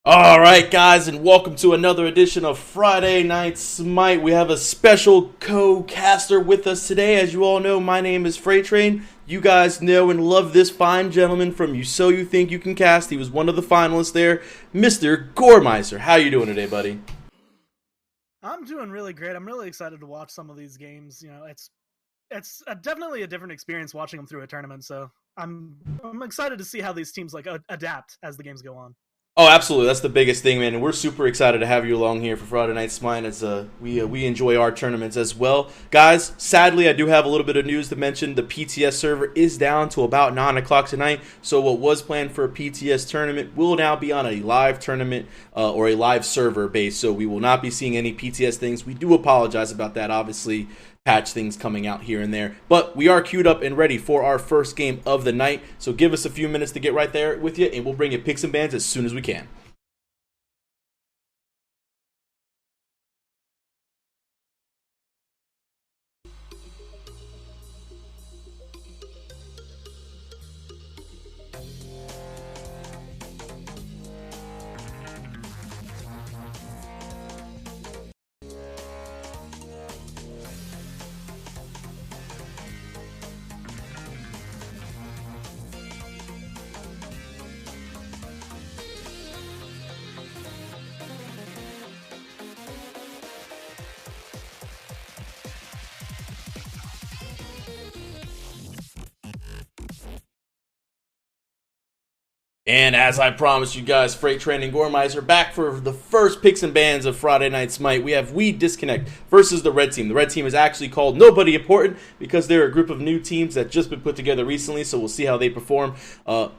All right, guys, and welcome to another edition of Friday Night Smite. We have a special co-caster with us today. As you all know, my name is Freight Train. You guys know and love this fine gentleman from You So You Think You Can Cast. He was one of the finalists there, Mr. Gormeister. How you doing today, buddy? I'm doing really great. I'm really excited to watch some of these games. Definitely a different experience watching them through a tournament. So I'm excited to see how these teams adapt as the games go on. Oh, absolutely. That's the biggest thing, man. And we're super excited to have you along here for Friday Night Smite as we enjoy our tournaments as well. Guys, sadly, I do have a little bit of news to mention. The PTS server is down to about 9 o'clock tonight. So what was planned for a PTS tournament will now be on a live tournament or a live server base. So we will not be seeing any PTS things. We do apologize about that, obviously. Patch things coming out here and there. But we are queued up and ready for our first game of the night. So give us a few minutes to get right there with you, and we'll bring you picks and bans as soon as we can. And as I promised you guys, Freight Train and Gormizer back for the first picks and bans of Friday Night Smite. We have WeDisconnect versus the Red Team. The Red Team is actually called Nobody Important because they're a group of new teams that just been put together recently, so we'll see how they perform.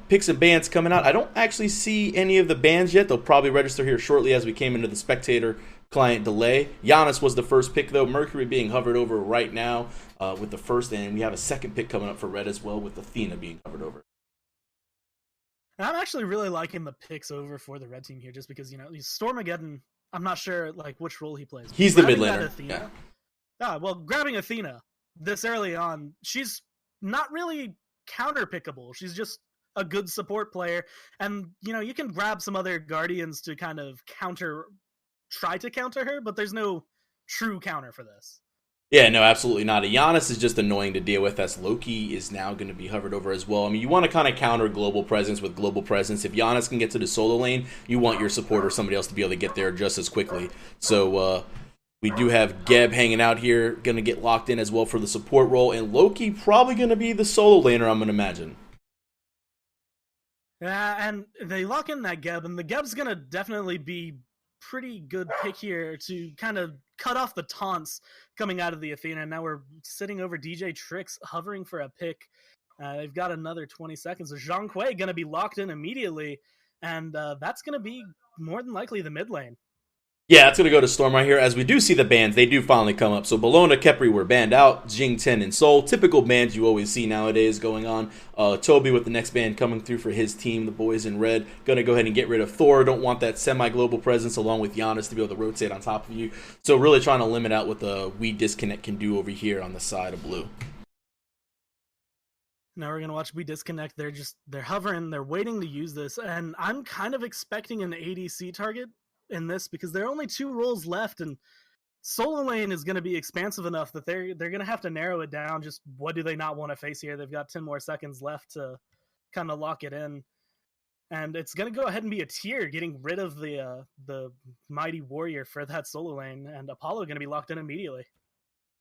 Picks and bans coming out. I don't actually see any of the bans yet. They'll probably register here shortly as we came into the spectator client delay. Giannis was the first pick, though. Mercury being hovered over right now with the first, and we have a second pick coming up for Red as well with Athena being hovered over. And I'm actually really liking the picks over for the red team here, just because he's Stormageddon. I'm not sure which role he plays. He's the mid laner. Grabbing Athena this early on, she's not really counter pickable. She's just a good support player, and you can grab some other guardians to kind of try to counter her, but there's no true counter for this. Yeah, no, absolutely not. Giannis is just annoying to deal with, as Loki is now going to be hovered over as well. I mean, you want to kind of counter global presence with global presence. If Giannis can get to the solo lane, you want your support or somebody else to be able to get there just as quickly. So we do have Geb hanging out here, going to get locked in as well for the support role, and Loki probably going to be the solo laner, I'm going to imagine. Yeah, and they lock in that Geb, and the Geb's going to definitely be pretty good pick here to kind of cut off the taunts coming out of the Athena. Now we're sitting over DJ Tricks, hovering for a pick. They've got another 20 seconds. So Zhang Kui going to be locked in immediately, and that's going to be more than likely the mid lane. Yeah, it's going to go to Storm right here. As we do see the bans, they do finally come up. So Bologna, Kepri were banned out. Jing, Ten, and Soul. Typical bans you always see nowadays going on. Toby with the next ban coming through for his team, the boys in red. Going to go ahead and get rid of Thor. Don't want that semi-global presence along with Giannis to be able to rotate on top of you. So really trying to limit out what the WeDisconnect can do over here on the side of blue. Now we're going to watch WeDisconnect. They're hovering. They're waiting to use this. And I'm kind of expecting an ADC target in this because there are only 2 roles left, and solo lane is going to be expansive enough that they're going to have to narrow it down. Just what do they not want to face here? They've got 10 more seconds left to kind of lock it in, and it's going to go ahead and be a tier getting rid of the mighty warrior for that solo lane, and Apollo going to be locked in immediately.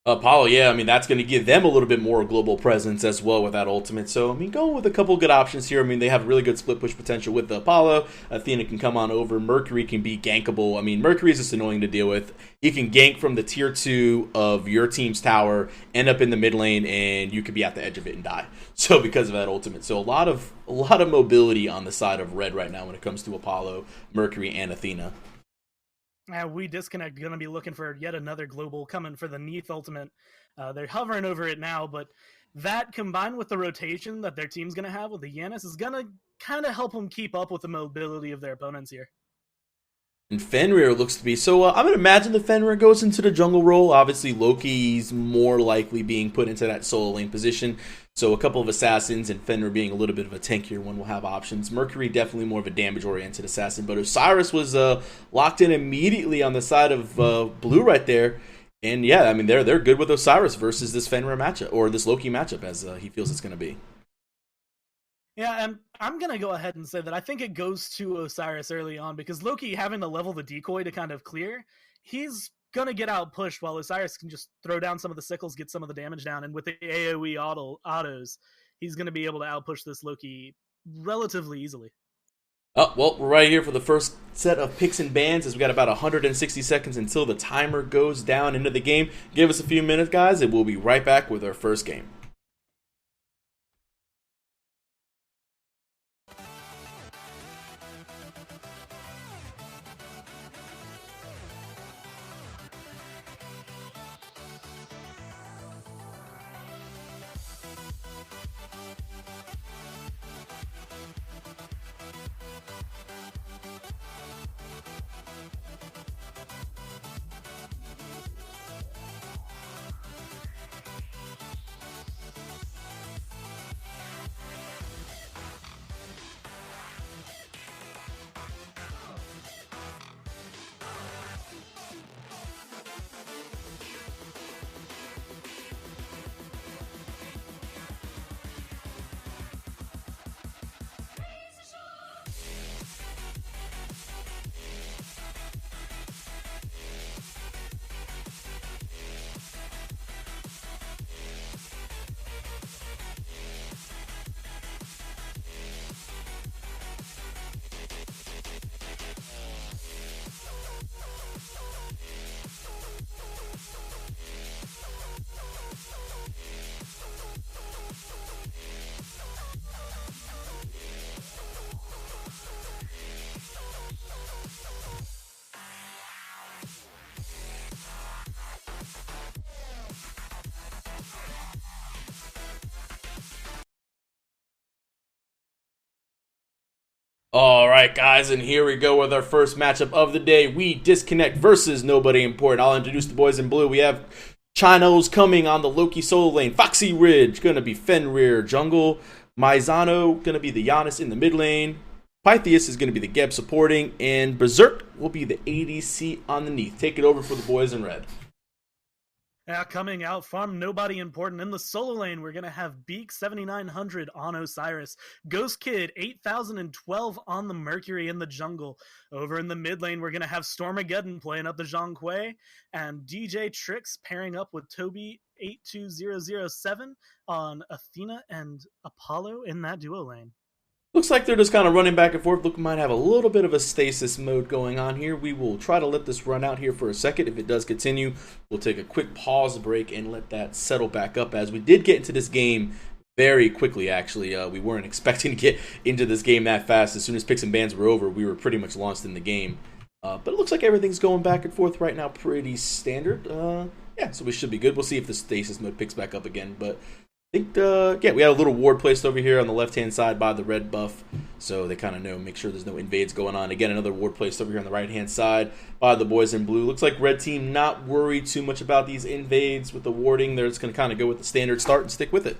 Apollo, yeah, I mean, that's going to give them a little bit more global presence as well with that ultimate. So, I mean, go with a couple good options here. I mean, they have really good split push potential with the Apollo. Athena can come on over. Mercury can be gankable. I mean, Mercury is just annoying to deal with. He can gank from the tier 2 of your team's tower, end up in the mid lane, and you could be at the edge of it and die. So, because of that ultimate. So, a lot of mobility on the side of red right now when it comes to Apollo, Mercury, and Athena. WeDisconnect going to be looking for yet another global coming for the Neath ultimate. They're hovering over it now, but that combined with the rotation that their team's going to have with the Giannis is going to kind of help them keep up with the mobility of their opponents here. And Fenrir looks to be so. I'm gonna imagine the Fenrir goes into the jungle role. Obviously, Loki's more likely being put into that solo lane position. So a couple of assassins and Fenrir being a little bit of a tankier one will have options. Mercury definitely more of a damage oriented assassin, but Osiris was locked in immediately on the side of blue right there. And yeah, I mean they're good with Osiris versus this Fenrir matchup or this Loki matchup as he feels it's gonna be. Yeah, and I'm going to go ahead and say that I think it goes to Osiris early on because Loki having to level the decoy to kind of clear, he's going to get out pushed while Osiris can just throw down some of the sickles, get some of the damage down, and with the AoE autos, he's going to be able to outpush this Loki relatively easily. Oh, well, we're right here for the first set of picks and bans as we got about 160 seconds until the timer goes down into the game. Give us a few minutes, guys, and we'll be right back with our first game. All right, guys, and here we go with our first matchup of the day. WeDisconnect versus Nobody Important. I'll introduce the boys in blue. We have Chinos coming on the Loki solo lane. Foxy Ridge going to be Fenrir jungle. Maizano going to be the Giannis in the mid lane. Pythias is going to be the Geb supporting. And Berserk will be the ADC underneath. Take it over for the boys in red. Coming out from Nobody Important in the solo lane, we're going to have Beak 7900 on Osiris, Ghost Kid 8012 on the Mercury in the jungle. Over in the mid lane, we're going to have Stormageddon playing up the Zhang Kui, and DJ Trix pairing up with Toby 82007 on Athena and Apollo in that duo lane. Looks like they're just kind of running back and forth. Look, we might have a little bit of a stasis mode going on here. We will try to let this run out here for a second. If it does continue, we'll take a quick pause break and let that settle back up, as we did get into this game very quickly, actually. We weren't expecting to get into this game that fast. As soon as picks and bans were over, we were pretty much launched in the game. But it looks like everything's going back and forth right now pretty standard. Yeah, so we should be good. We'll see if the stasis mode picks back up again, but I think, yeah, we had a little ward placed over here on the left-hand side by the red buff, so they kind of know, make sure there's no invades going on. Again, another ward placed over here on the right-hand side by the boys in blue. Looks like red team not worried too much about these invades with the warding. They're just going to kind of go with the standard start and stick with it.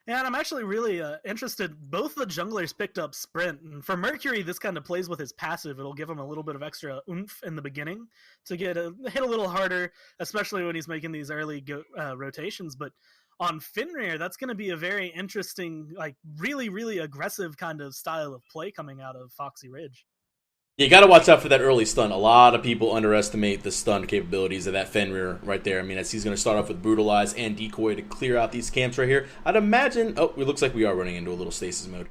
Yeah, and I'm actually really interested. Both the junglers picked up Sprint, and for Mercury, this kind of plays with his passive. It'll give him a little bit of extra oomph in the beginning to hit a little harder, especially when he's making these early rotations. But on Fenrir, that's going to be a very interesting, like really, really aggressive kind of style of play coming out of Foxy Ridge. You got to watch out for that early stun. A lot of people underestimate the stun capabilities of that Fenrir right there. I mean, as he's going to start off with Brutalize and Decoy to clear out these camps right here. I'd imagine... Oh, it looks like we are running into a little stasis mode.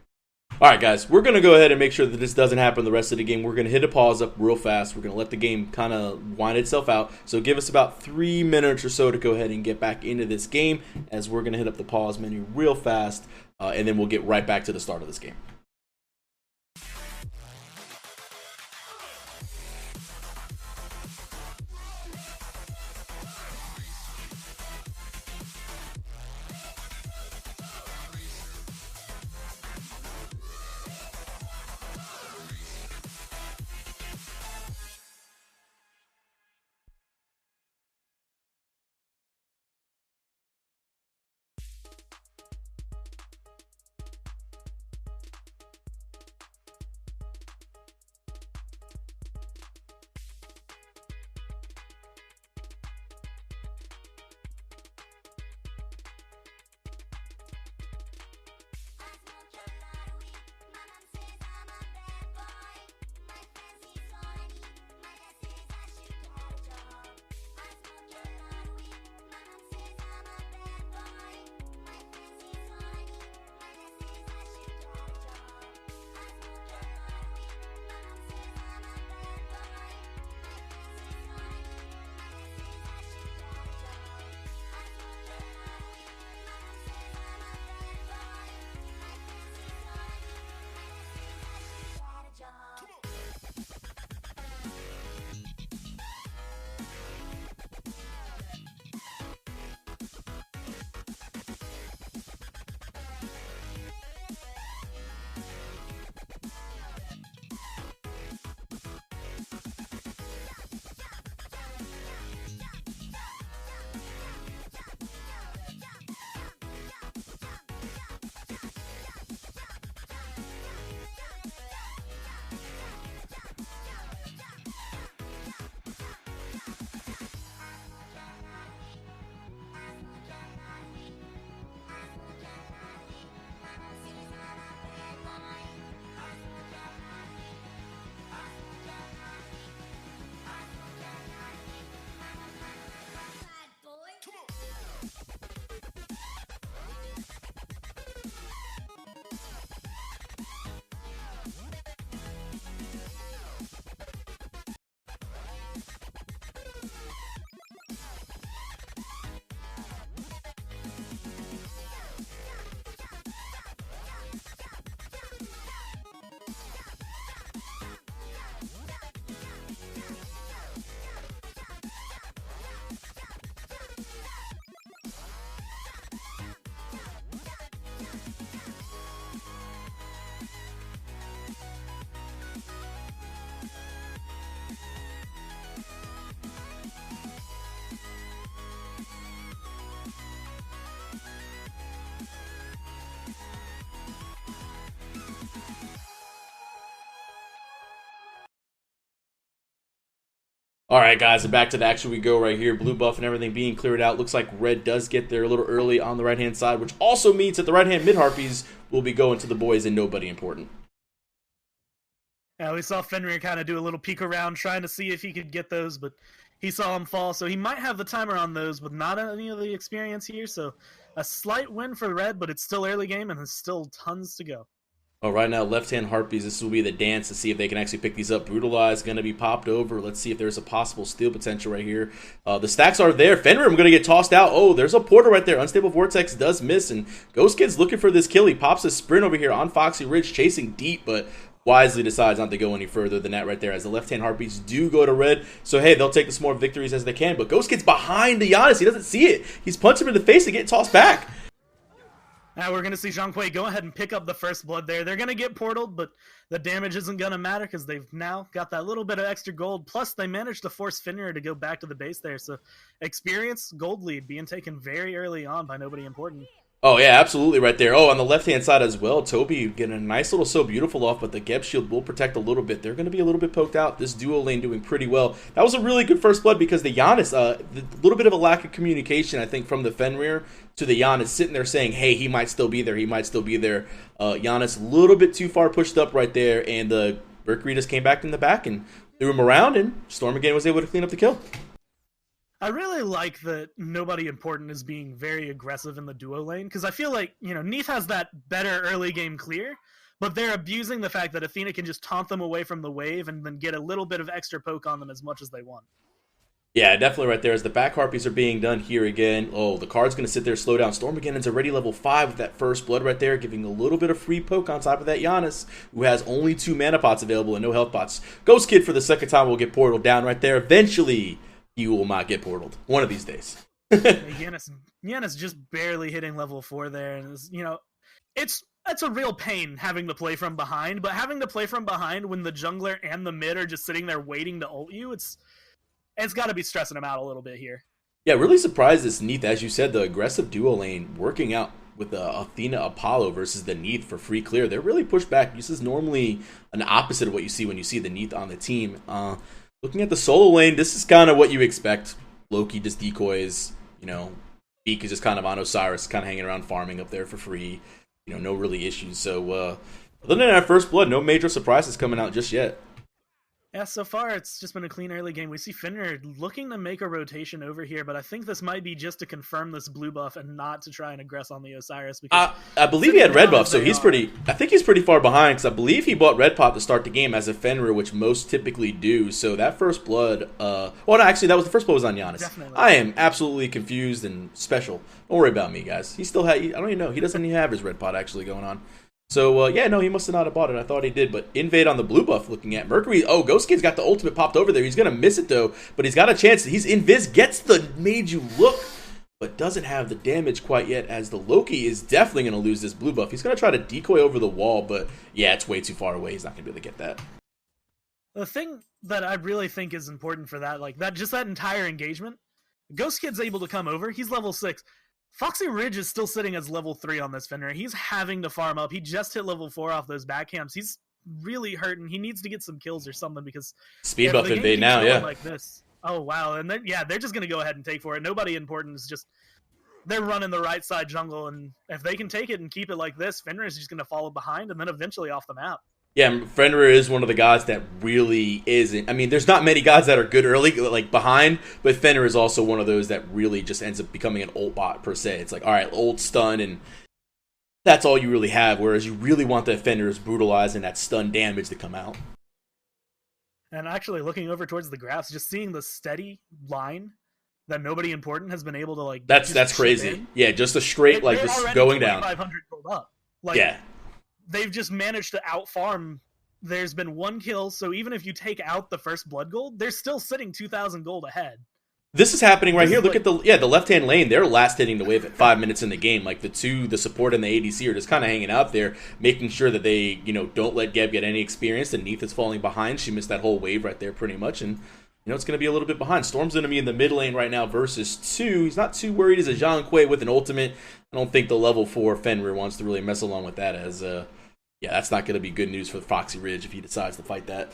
All right, guys, we're going to go ahead and make sure that this doesn't happen the rest of the game. We're going to hit a pause up real fast. We're going to let the game kind of wind itself out. So give us about 3 minutes or so to go ahead and get back into this game, as we're going to hit up the pause menu real fast, and then we'll get right back to the start of this game. All right, guys, and back to the action we go right here. Blue buff and everything being cleared out. Looks like red does get there a little early on the right-hand side, which also means that the right-hand mid-harpies will be going to the boys and nobody important. Yeah, we saw Fenrir kind of do a little peek around, trying to see if he could get those, but he saw him fall, so he might have the timer on those, but not any of the experience here, so a slight win for red, but it's still early game, and there's still tons to go. Oh, right now, left-hand Harpies, this will be the dance to see if they can actually pick these up. Brutalize going to be popped over. Let's see if there's a possible steal potential right here. The stacks are there. Fenrir going to get tossed out. Oh, there's a portal right there. Unstable Vortex does miss, and Ghost Kid's looking for this kill. He pops a sprint over here on Foxy Ridge, chasing deep, but wisely decides not to go any further than that right there, as the left-hand Harpies do go to red. So, hey, they'll take the small victories as they can, but Ghost Kid's behind the Giannis. He doesn't see it. He's punching him in the face and getting tossed back. Now we're going to see Zhanghui go ahead and pick up the first blood there. They're going to get portaled, but the damage isn't going to matter because they've now got that little bit of extra gold. Plus, they managed to force Fenrir to go back to the base there. So, experience, gold lead being taken very early on by nobody important. Oh, yeah, absolutely right there. Oh, on the left-hand side as well, Toby getting a nice little So Beautiful off, but the Geb shield will protect a little bit. They're going to be a little bit poked out. This duo lane doing pretty well. That was a really good first blood because the Giannis, a little bit of a lack of communication, I think, from the Fenrir to the Giannis sitting there saying, hey, he might still be there, he might still be there. Giannis a little bit too far pushed up right there, and the Mercury just came back in the back and threw him around, and Storm again was able to clean up the kill. I really like that nobody important is being very aggressive in the duo lane, because I feel like, Neath has that better early game clear, but they're abusing the fact that Athena can just taunt them away from the wave and then get a little bit of extra poke on them as much as they want. Yeah, definitely right there as the back Harpies are being done here again. Oh, the card's going to sit there, slow down. Storm again is already level 5 with that first blood right there, giving a little bit of free poke on top of that Giannis, who has only 2 mana pots available and no health pots. Ghost Kid for the second time will get portaled down right there. Eventually, he will not get portaled. One of these days. Giannis just barely hitting level 4 there, and it's a real pain having to play from behind, but having to play from behind when the jungler and the mid are just sitting there waiting to ult you, it's got to be stressing him out a little bit here. Yeah, really surprised this Neath, as you said, the aggressive duo lane working out with the Athena Apollo versus the Neath for free clear. They're really pushed back. This is normally an opposite of what you see when you see the Neath on the team. Looking at the solo lane, this is kind of what you expect. Loki just decoys, Beak is just kind of on Osiris, kind of hanging around farming up there for free. No really issues. So, other than that first blood, no major surprises coming out just yet. Yeah, so far it's just been a clean early game. We see Fenrir looking to make a rotation over here, but I think this might be just to confirm this blue buff and not to try and aggress on the Osiris. Because I believe he had red buff, so I think he's pretty far behind, because I believe he bought red pot to start the game as a Fenrir, which most typically do. So that first blood, actually that was the first blood was on Giannis. Definitely. I am absolutely confused and special. Don't worry about me, guys. He still had, I don't even know, he doesn't even have his red pot actually going on. So, he must have not have bought it. I thought he did. But Invade on the blue buff looking at Mercury. Oh, Ghost Kid's got the ultimate popped over there. He's going to miss it, though. But he's got a chance. He's Invis, gets the Made You Look, but doesn't have the damage quite yet, as the Loki is definitely going to lose this blue buff. He's going to try to decoy over the wall, but yeah, it's way too far away. He's not going to be able to get that. The thing that I really think is important for that, that entire engagement, Ghost Kid's able to come over. He's level 6. Foxy Ridge is still sitting as level 3 on this Fenrir. He's having to farm up. He just hit level 4 off those back camps. He's really hurting. He needs to get some kills or something, because speed buff Invade now, yeah. Like this. Oh wow, and then they're just gonna go ahead and take for it. Nobody important is just they're running the right side jungle, and if they can take it and keep it like this, Fenrir is just gonna follow behind and then eventually off the map. Yeah, Fenrir is one of the guys that really isn't. I mean, there's not many guys that are good early, like behind, but Fenrir is also one of those that really just ends up becoming an ult bot per se. It's like, all right, ult stun, and that's all you really have, whereas you really want that Fenrir's brutalize and that stun damage to come out. And actually, looking over towards the graphs, just seeing the steady line that nobody important has been able to That's crazy. Yeah, just a straight just going down. 500 gold up. Yeah. They've just managed to outfarm. There's been 1 kill, so even if you take out the first blood gold, they're still sitting 2,000 gold ahead. This is happening right here. Look at the left-hand lane. They're last hitting the wave at 5 minutes in the game. Like the support and the ADC are just kind of hanging out there, making sure that they, don't let Geb get any experience. And Neath is falling behind. She missed that whole wave right there pretty much. And, it's going to be a little bit behind. Storm's going to be in the mid lane right now versus 2. He's not too worried. He's a Zhanghui with an ultimate. I don't think the level 4 Fenrir wants to really mess along with that, as, that's not going to be good news for Foxy Ridge if he decides to fight that.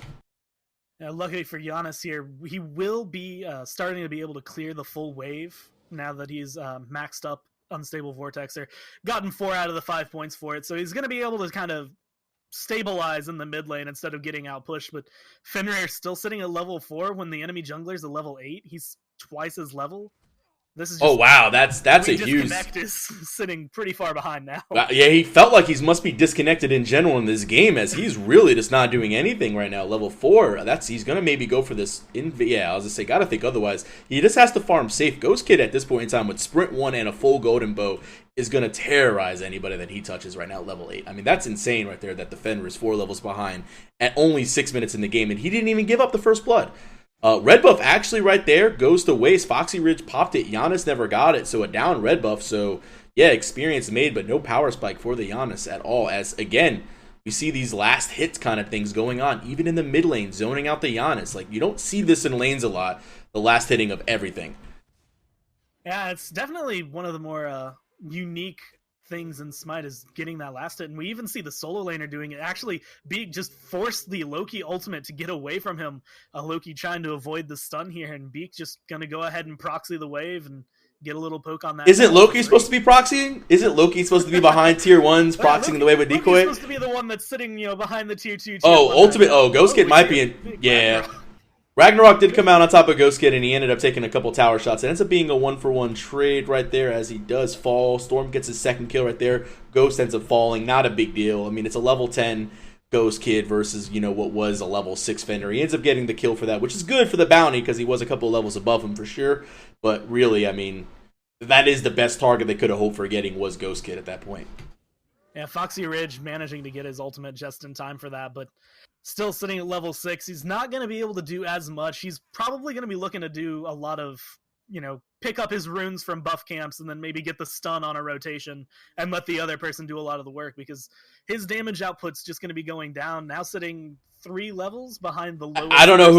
Luckily for Giannis here, he will be starting to be able to clear the full wave now that he's maxed up Unstable Vortex, or gotten 4 out of the 5 points for it. So he's going to be able to kind of stabilize in the mid lane instead of getting out pushed. But Fenrir still sitting at level 4 when the enemy jungler's at level 8. He's twice his level. This is just, oh wow, that's a huge. WeDisconnect is sitting pretty far behind now. Yeah, he felt like he must be disconnected in general in this game, as he's really just not doing anything right now. Level 4, he's gonna maybe go for this. Yeah, I was gonna say, gotta think otherwise. He just has to farm safe. Ghost Kid at this point in time with Sprint 1 and a full golden bow is gonna terrorize anybody that he touches right now at level 8. I mean, that's insane right there. That the Fenrir is 4 levels behind at only 6 minutes in the game, and he didn't even give up the first blood. Red buff actually right there goes to waste. Foxy Ridge popped it. Giannis never got it, so a down red buff. So, yeah, experience made, but no power spike for the Giannis at all. As, again, we see these last hits kind of things going on, even in the mid lane, zoning out the Giannis. Like, you don't see this in lanes a lot, the last hitting of everything. Yeah, it's definitely one of the more unique things in Smite is getting that last hit, and we even see the solo laner doing it. Actually, Beak just forced the Loki ultimate to get away from him. Loki trying to avoid the stun here, and Beak just gonna go ahead and proxy the wave and get a little poke on that. Isn't Loki supposed to be proxying? Isn't Loki supposed to be behind tier 1s, proxying the wave with decoy? Loki's supposed to be the one that's sitting, behind the tier 2. Ultimate. Ghost Kid might be in. Yeah. Ragnarok did come out on top of Ghost Kid, and he ended up taking a couple tower shots. It ends up being a 1-for-1 trade right there as he does fall. Storm gets his second kill right there. Ghost ends up falling. Not a big deal. I mean, it's a level 10 Ghost Kid versus, what was a level 6 Fender. He ends up getting the kill for that, which is good for the bounty because he was a couple levels above him for sure. But really, I mean, that is the best target they could have hoped for getting was Ghost Kid at that point. Yeah, Foxy Ridge managing to get his ultimate just in time for that, but still sitting at level 6. He's not going to be able to do as much. He's probably going to be looking to do a lot of, pick up his runes from buff camps and then maybe get the stun on a rotation and let the other person do a lot of the work, because his damage output's just going to be going down. Now sitting 3 levels behind the lowest. I don't know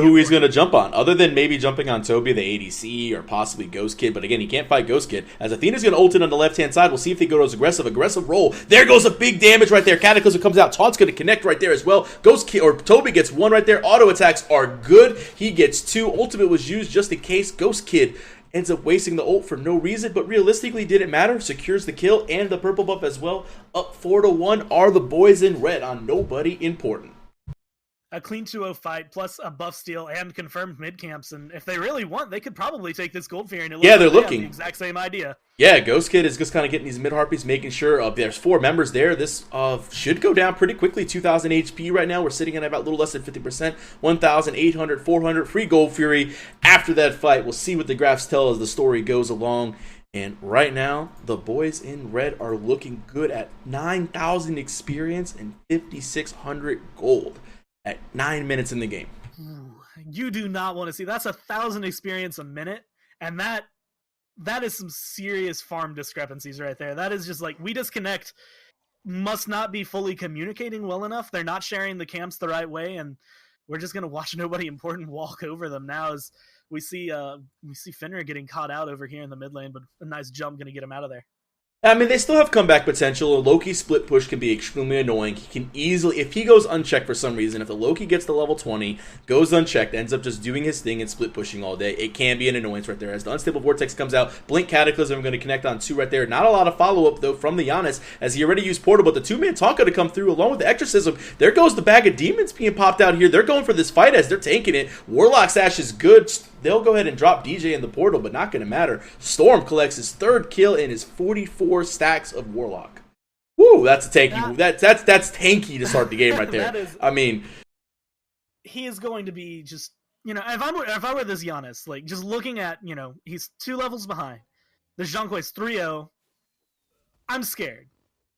who he's going to jump on, other than maybe jumping on Toby, the ADC, or possibly Ghost Kid. But again, he can't fight Ghost Kid. As Athena's going to ult in on the left-hand side, we'll see if they go to his aggressive roll. There goes a big damage right there. Cataclysm comes out. Taunt's going to connect right there as well. Ghost Kid, or Toby gets 1 right there. Auto attacks are good. He gets 2. Ultimate was used just in case. Ghost Kid ends up wasting the ult for no reason, but realistically didn't matter. Secures the kill and the purple buff as well. Up 4-1 are the boys in red on nobody important. A clean 2-0 fight, plus a buff steal and confirmed mid camps, and if they really want, they could probably take this gold fairy. And they're looking. The exact same idea. Yeah, Ghost Kid is just kind of getting these mid harpies, making sure there's 4 members there. This should go down pretty quickly. 2,000 HP right now. We're sitting at about a little less than 50%. 1,800, 400. Free gold fury after that fight. We'll see what the graphs tell as the story goes along. And right now, the boys in red are looking good at 9,000 experience and 5,600 gold at 9 minutes in the game. You do not want to see. That's 1,000 experience a minute, and that is some serious farm discrepancies right there. That is just like, WeDisconnect must not be fully communicating well enough. They're not sharing the camps the right way, and we're just going to watch nobody important walk over them now as we see Fenrir getting caught out over here in the mid lane, but a nice jump going to get him out of there. I mean, they still have comeback potential. A Loki split push can be extremely annoying. He can easily, if he goes unchecked for some reason, if the Loki gets to level 20, goes unchecked, ends up just doing his thing and split pushing all day, it can be an annoyance right there. As the Unstable Vortex comes out, Blink Cataclysm, I'm going to connect on 2 right there. Not a lot of follow-up, though, from the Giannis, as he already used Portal, but the 2-man Tonka to come through, along with the Exorcism. There goes the bag of demons being popped out here. They're going for this fight as they're tanking it. Warlock's Ash is good. They'll go ahead and drop DJ in the portal, but not going to matter. Storm collects his 3rd kill and his 44 stacks of Warlock. Woo, that's a tanky. That's tanky to start the game right there. I mean, he is going to be just, if I were this Giannis, like, just looking at, he's 2 levels behind. The Zhonghui's 3-0. I'm scared.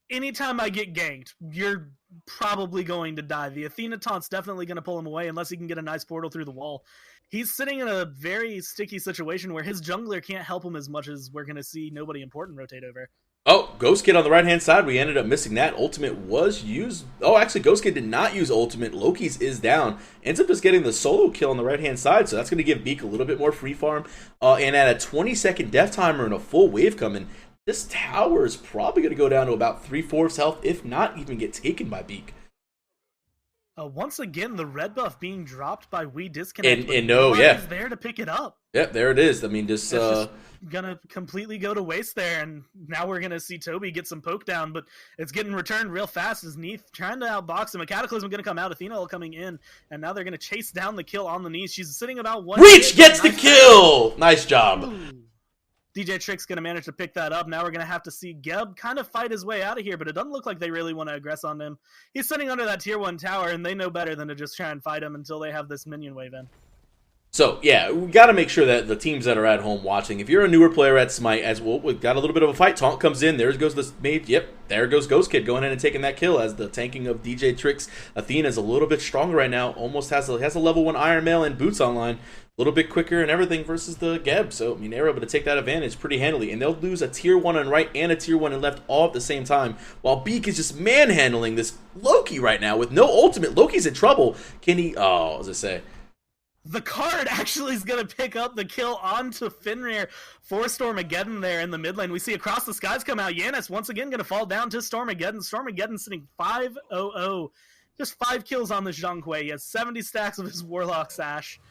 Anytime I get ganked, you're probably going to die. The Athena taunt's definitely going to pull him away unless he can get a nice portal through the wall. He's sitting in a very sticky situation where his jungler can't help him as much as we're going to see nobody important rotate over. Oh, Ghost Kid on the right-hand side. We ended up missing that. Ultimate was used. Oh, actually, Ghost Kid did not use Ultimate. Loki's is down. Ends up just getting the solo kill on the right-hand side, so that's going to give Beak a little bit more free farm. And at a 20-second death timer and a full wave coming, this tower is probably going to go down to about 3/4 health, if not even get taken by Beak. Once again, the red buff being dropped by WeDisconnect. And no, yeah. There to pick it up. Yep, there it is. I mean, just gonna completely go to waste there, and now we're gonna see Toby get some poke down, but it's getting returned real fast as Neith trying to outbox him. A Cataclysm gonna come out, Athena coming in, and now they're gonna chase down the kill on the Neith. She's sitting about one. Reach gets the kill! Nice job. Ooh. DJ Trick's going to manage to pick that up. Now we're going to have to see Geb kind of fight his way out of here, but it doesn't look like they really want to aggress on him. He's sitting under that tier 1 tower, and they know better than to just try and fight him until they have this minion wave in. So, yeah, we got to make sure that the teams that are at home watching, if you're a newer player at Smite, as well, we've got a little bit of a fight. Taunt comes in. There goes the mage. Yep, there goes Ghost Kid going in and taking that kill as the tanking of DJ Trick's Athena is a little bit stronger right now. Almost has a level 1 Iron Mail and boots online. A little bit quicker and everything versus the Geb. So, I mean, they're able to take that advantage pretty handily. And they'll lose a tier 1 on right and a tier 1 on left all at the same time. While Beak is just manhandling this Loki right now with no ultimate. Loki's in trouble. Can he... Oh, what was I say? The card actually is going to pick up the kill onto Fenrir for Stormageddon there in the mid lane. We see Across the Skies come out. Yanis once again going to fall down to Stormageddon. Stormageddon sitting 5-0-0. Just 5 kills on this Zhang Kui. He has 70 stacks of his Warlock Sash.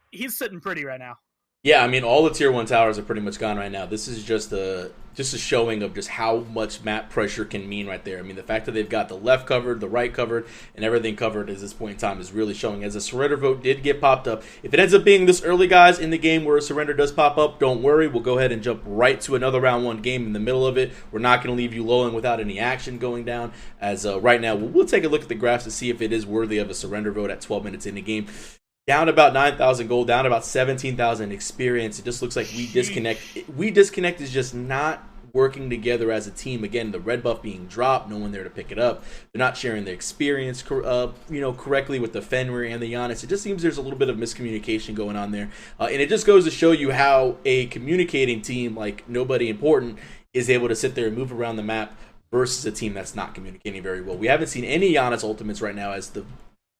He's sitting pretty right now. Yeah, I mean, all the tier 1 towers are pretty much gone right now. This is just a showing of just how much map pressure can mean right there. I mean, the fact that they've got the left covered, the right covered, and everything covered at this point in time is really showing. As a surrender vote did get popped up, if it ends up being this early, guys, in the game where a surrender does pop up, don't worry. We'll go ahead and jump right to another round 1 game in the middle of it. We're not going to leave you lulling without any action going down. As right now, we'll take a look at the graphs to see if it is worthy of a surrender vote at 12 minutes in the game. Down about 9,000 gold, down about 17,000 experience. It just looks like WeDisconnect is just not working together as a team. Again, the red buff being dropped, no one there to pick it up. They're not sharing their experience, correctly with the Fenrir and the Giannis. It just seems there's a little bit of miscommunication going on there, and it just goes to show you how a communicating team like Nobody Important is able to sit there and move around the map versus a team that's not communicating very well. We haven't seen any Giannis ultimates right now as the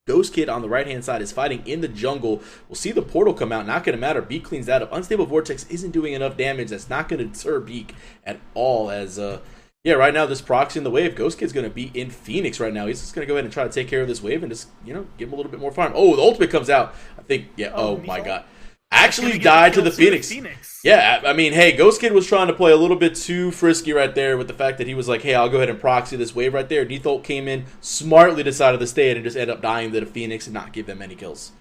Ghost Kid on the right-hand side is fighting in the jungle. We'll see the portal come out. Not going to matter. Beak cleans that up. Unstable Vortex isn't doing enough damage. That's not going to deter Beak at all. As, right now, this proxy in the wave. Ghost Kid's going to be in Phoenix right now. He's just going to go ahead and try to take care of this wave and just, give him a little bit more farm. Oh, the ultimate comes out. I think, oh my God. Actually died to the Phoenix. Yeah, I mean, hey, Ghost Kid was trying to play a little bit too frisky right there with the fact that he was like, hey, I'll go ahead and proxy this wave right there. Neathult came in, smartly decided to stay in and just end up dying to the Phoenix and not give them any kills.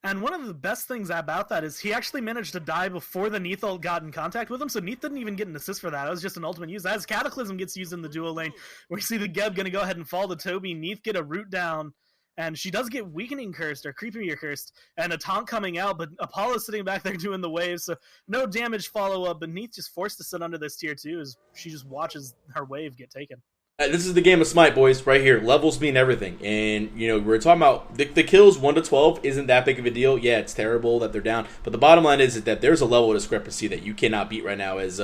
And one of the best things about that is he actually managed to die before the Neathult got in contact with him, so Neath didn't even get an assist for that. It was just an ultimate use. As Cataclysm gets used in the duo lane, we see the Geb going to go ahead and fall to Toby. Neath get a root down. And she does get Weakening Cursed or Creepier Cursed, and a taunt coming out, but Apollo's sitting back there doing the waves, so no damage follow-up. Beneath just forced to sit under this tier 2 as she just watches her wave get taken. This is the game of Smite, boys, right here. Levels mean everything. And, we're talking about the kills 1 to 12 isn't that big of a deal. Yeah, it's terrible that they're down. But the bottom line is that there's a level of discrepancy that you cannot beat right now as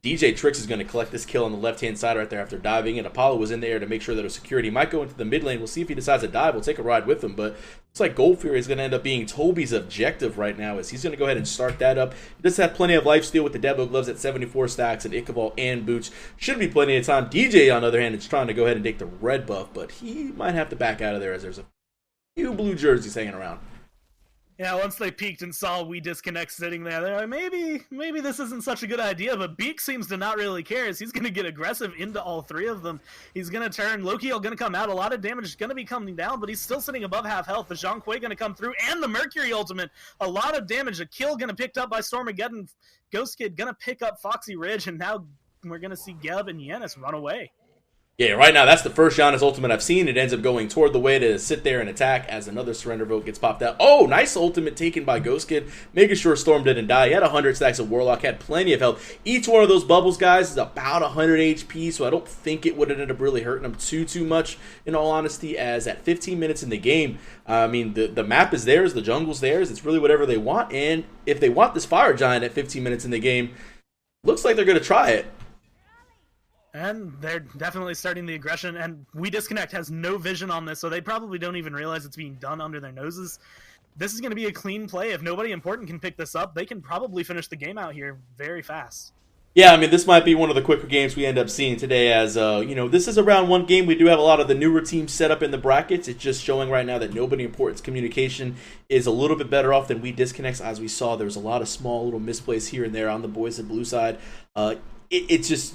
DJ Tricks is going to collect this kill on the left-hand side right there after diving, and Apollo was in there to make sure that it was security. He might go into the mid lane. We'll see if he decides to dive. We'll take a ride with him, but looks like Gold Fury is going to end up being Toby's objective right now as he's going to go ahead and start that up. He does have plenty of lifesteal with the Debo Gloves at 74 stacks and Ichabod and Boots. Should be plenty of time. DJ, on the other hand, is trying to go ahead and take the red buff, but he might have to back out of there as there's a few blue jerseys hanging around. Yeah, once they peeked and saw WeDisconnect sitting there, they're like, maybe this isn't such a good idea, but Beak seems to not really care as he's going to get aggressive into all 3 of them. He's going to turn. Loki going to come out. A lot of damage is going to be coming down, but he's still sitting above half health. The Zhang Kui going to come through, and the Mercury ultimate. A lot of damage. A kill going to picked up by Stormageddon. Ghost Kid going to pick up Foxy Ridge, and now we're going to see Geb and Yanis run away. Yeah, right now that's the first Giannis ultimate I've seen. It ends up going toward the way to sit there and attack as another surrender vote gets popped out. Oh, nice ultimate taken by Ghost Kid, making sure Storm didn't die. He had 100 stacks of Warlock, had plenty of health. Each one of those bubbles, guys, is about 100 HP, so I don't think it would end up really hurting him too much, in all honesty, as at 15 minutes in the game, I mean, the map is theirs, the jungle's theirs, it's really whatever they want, and if they want this Fire Giant at 15 minutes in the game, looks like they're going to try it. And they're definitely starting the aggression, and WeDisconnect has no vision on this, so they probably don't even realize it's being done under their noses. This is going to be a clean play. If Nobody Important can pick this up, they can probably finish the game out here very fast. Yeah, I mean, this might be one of the quicker games we end up seeing today as, this is a round one game. We do have a lot of the newer teams set up in the brackets. It's just showing right now that nobody important's communication is a little bit better off than WeDisconnect. As we saw, there's a lot of small little misplays here and there on the boys at blue side. It's just,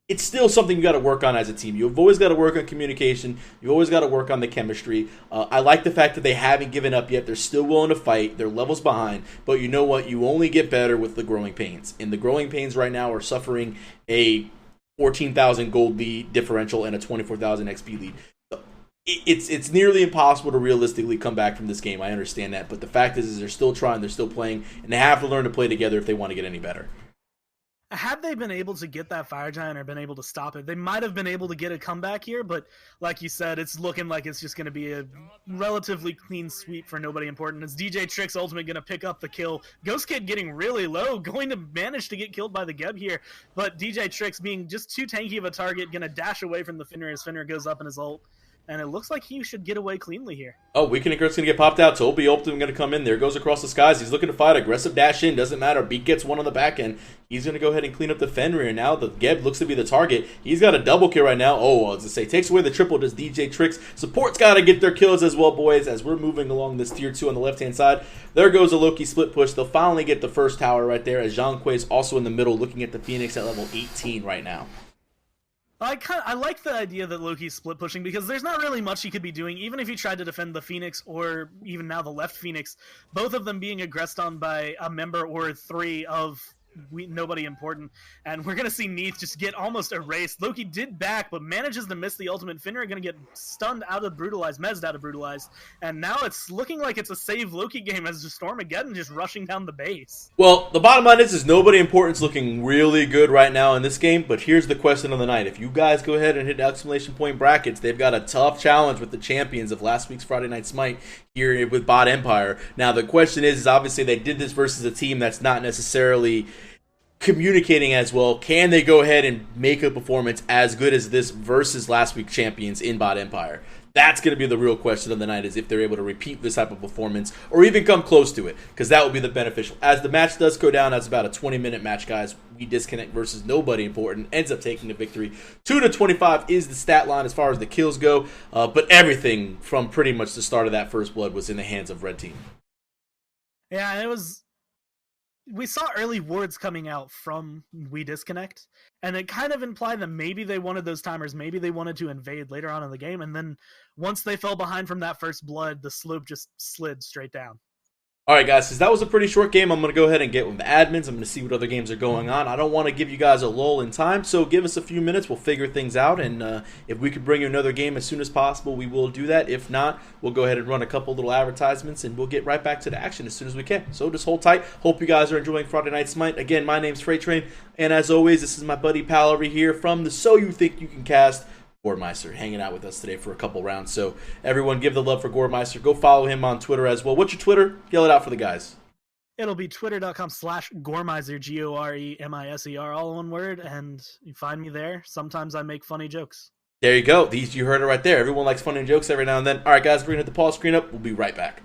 it's still something you got to work on as a team. You've always got to work on communication. You've always got to work on the chemistry. I like the fact that they haven't given up yet. They're still willing to fight. They're levels behind. But you know what? You only get better with the growing pains. And the growing pains right now are suffering a 14,000 gold lead differential and a 24,000 XP lead. It's nearly impossible to realistically come back from this game. I understand that. But the fact is they're still trying. They're still playing. And they have to learn to play together if they want to get any better. Had they been able to get that Fire Giant or been able to stop it, they might have been able to get a comeback here, but like you said, it's looking like it's just going to be a relatively clean sweep for nobody important. Is DJ Trick's ultimate going to pick up the kill? Ghost Kid getting really low, going to manage to get killed by the Geb here, but DJ Trick's being just too tanky of a target, going to dash away from the Fenrir as Fenrir goes up in his ult. And it looks like he should get away cleanly here. Oh, WeDisconnect's going to get popped out. Toby Ultimate going to come in. There goes across the skies. He's looking to fight. Aggressive dash in. Doesn't matter. Beat gets one on the back end. He's going to go ahead and clean up the Fenrir. Now the Geb looks to be the target. He's got a double kill right now. Oh, as I say, takes away the triple. Does DJ Tricks. Support's got to get their kills as well, boys, as we're moving along this tier 2 on the left-hand side. There goes a Loki split push. They'll finally get the first tower right there as Jean Quay's also in the middle looking at the Phoenix at level 18 right now. I like the idea that Loki's split pushing because there's not really much he could be doing, even if he tried to defend the Phoenix or even now the left Phoenix, both of them being aggressed on by a member or three of nobody important. And we're going to see Neath just get almost erased. Loki did back, but manages to miss the ultimate. Fenrir going to get stunned out of Brutalized, mezzed out of Brutalized. And now it's looking like it's a save Loki game as the Stormageddon just rushing down the base. Well, the bottom line is nobody important's looking really good right now in this game, but here's the question of the night. If you guys go ahead and hit exclamation point brackets, they've got a tough challenge with the champions of last week's Friday Night Smite here with Bot Empire. Now, the question is obviously they did this versus a team that's not necessarily communicating as well. Can they go ahead and make a performance as good as this versus last week's champions in Bot Empire? That's going to be the real question of the night, is if they're able to repeat this type of performance or even come close to it, because that would be the beneficial. As the match does go down, that's about a 20-minute match, guys. WeDisconnect versus nobody important ends up taking the victory. 2-25 is the stat line as far as the kills go, but everything from pretty much the start of that first blood was in the hands of Red Team. Yeah, it was... We saw early wards coming out from WeDisconnect, and it kind of implied that maybe they wanted those timers, maybe they wanted to invade later on in the game, and then once they fell behind from that first blood, the slope just slid straight down. All right, guys, since that was a pretty short game, I'm going to go ahead and get with the admins. I'm going to see what other games are going on. I don't want to give you guys a lull in time, so give us a few minutes. We'll figure things out, and if we could bring you another game as soon as possible, we will do that. If not, we'll go ahead and run a couple little advertisements, and we'll get right back to the action as soon as we can. So just hold tight. Hope you guys are enjoying Friday Night Smite. Again, my name's Freight Train, and as always, this is my buddy Pal over here from the So You Think You Can Cast, Goremeister, hanging out with us today for a couple rounds. So everyone give the love for Goremeister. Go follow him on Twitter as well. What's your Twitter? Yell it out for the guys. It'll be twitter.com/Goremiser, Goremiser, all one word, and you find me there. Sometimes I make funny jokes. There you go. You heard it right there. Everyone likes funny jokes every now and then. All right, guys, we're going to hit the pause screen up. We'll be right back.